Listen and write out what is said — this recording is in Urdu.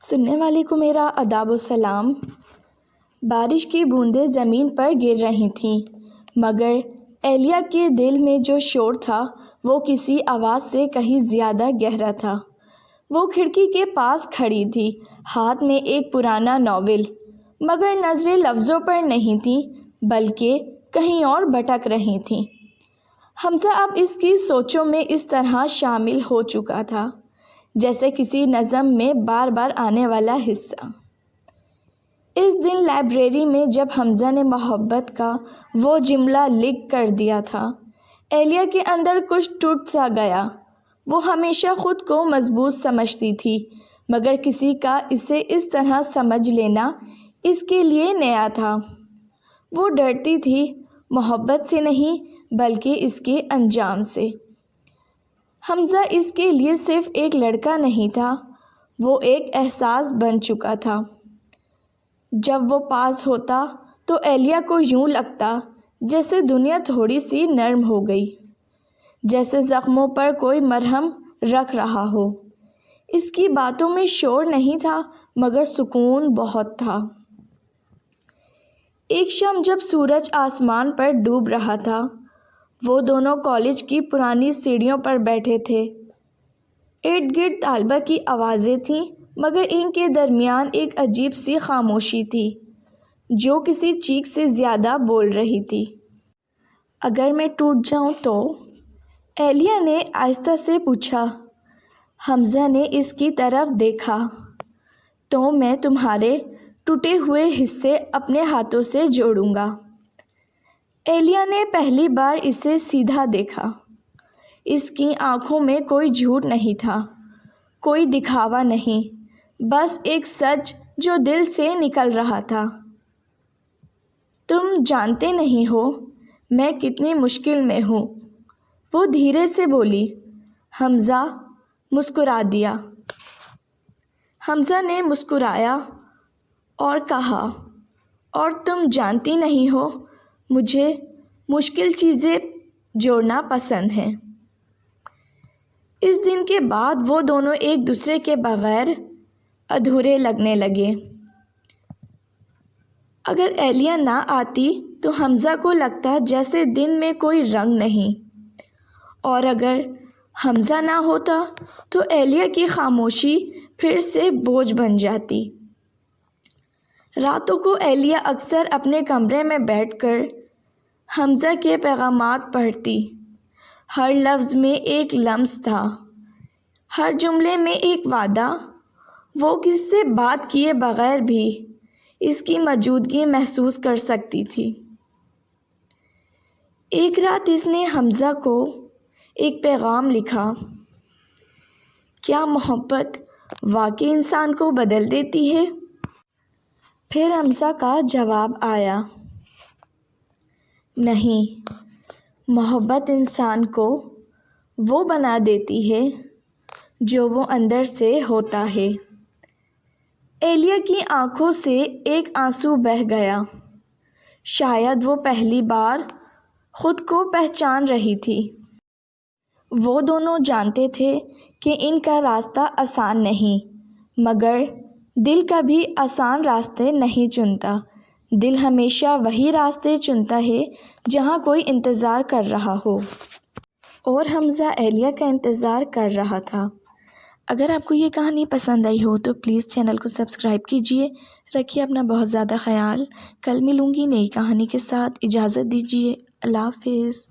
سننے والے کو میرا آداب و سلام۔ بارش کی بوندیں زمین پر گر رہی تھیں، مگر اہلیہ کے دل میں جو شور تھا وہ کسی آواز سے کہیں زیادہ گہرا تھا۔ وہ کھڑکی کے پاس کھڑی تھی، ہاتھ میں ایک پرانا ناول، مگر نظریں لفظوں پر نہیں تھیں بلکہ کہیں اور بھٹک رہی تھیں۔ حمزہ اب اس کی سوچوں میں اس طرح شامل ہو چکا تھا جیسے کسی نظم میں بار بار آنے والا حصہ۔ اس دن لائبریری میں جب حمزہ نے محبت کا وہ جملہ لکھ کر دیا تھا، اہلیہ کے اندر کچھ ٹوٹ سا گیا۔ وہ ہمیشہ خود کو مضبوط سمجھتی تھی، مگر کسی کا اسے اس طرح سمجھ لینا اس کے لیے نیا تھا۔ وہ ڈرتی تھی، محبت سے نہیں بلکہ اس کے انجام سے۔ حمزہ اس کے لیے صرف ایک لڑکا نہیں تھا، وہ ایک احساس بن چکا تھا۔ جب وہ پاس ہوتا تو اہلیہ کو یوں لگتا جیسے دنیا تھوڑی سی نرم ہو گئی، جیسے زخموں پر کوئی مرہم رکھ رہا ہو۔ اس کی باتوں میں شور نہیں تھا مگر سکون بہت تھا۔ ایک شام جب سورج آسمان پر ڈوب رہا تھا، وہ دونوں کالج کی پرانی سیڑھیوں پر بیٹھے تھے۔ ارد گرد طلبہ کی آوازیں تھیں مگر ان کے درمیان ایک عجیب سی خاموشی تھی جو کسی چیخ سے زیادہ بول رہی تھی۔ اگر میں ٹوٹ جاؤں تو؟ اہلیہ نے آہستہ سے پوچھا۔ حمزہ نے اس کی طرف دیکھا۔ تو میں تمہارے ٹوٹے ہوئے حصے اپنے ہاتھوں سے جوڑوں گا۔ اہلیہ نے پہلی بار اسے سیدھا دیکھا۔ اس کی آنکھوں میں کوئی جھوٹ نہیں تھا، کوئی دکھاوا نہیں، بس ایک سچ جو دل سے نکل رہا تھا۔ تم جانتے نہیں ہو میں کتنی مشکل میں ہوں، وہ دھیرے سے بولی۔ حمزہ مسکرا دیا۔ حمزہ نے مسکرایا اور کہا، اور تم جانتی نہیں ہو مجھے مشکل چیزیں جوڑنا پسند ہے۔ اس دن کے بعد وہ دونوں ایک دوسرے کے بغیر ادھورے لگنے لگے۔ اگر اہلیہ نہ آتی تو حمزہ کو لگتا جیسے دن میں کوئی رنگ نہیں، اور اگر حمزہ نہ ہوتا تو اہلیہ کی خاموشی پھر سے بوجھ بن جاتی۔ راتوں کو اہلیہ اکثر اپنے کمرے میں بیٹھ کر حمزہ کے پیغامات پڑھتی۔ ہر لفظ میں ایک لمس تھا، ہر جملے میں ایک وعدہ۔ وہ کس سے بات کیے بغیر بھی اس کی موجودگی محسوس کر سکتی تھی۔ ایک رات اس نے حمزہ کو ایک پیغام لکھا۔ کیا محبت واقعی انسان کو بدل دیتی ہے؟ پھر حمزہ کا جواب آیا، نہیں، محبت انسان کو وہ بنا دیتی ہے جو وہ اندر سے ہوتا ہے۔ اہلیہ کی آنکھوں سے ایک آنسو بہہ گیا۔ شاید وہ پہلی بار خود کو پہچان رہی تھی۔ وہ دونوں جانتے تھے کہ ان کا راستہ آسان نہیں، مگر دل کبھی آسان راستے نہیں چنتا۔ دل ہمیشہ وہی راستے چنتا ہے جہاں کوئی انتظار کر رہا ہو، اور حمزہ اہلیہ کا انتظار کر رہا تھا۔ اگر آپ کو یہ کہانی پسند آئی ہو تو پلیز چینل کو سبسکرائب کیجیے۔ رکھیے اپنا بہت زیادہ خیال۔ کل ملوں گی نئی کہانی کے ساتھ، اجازت دیجیے۔ اللہ حافظ۔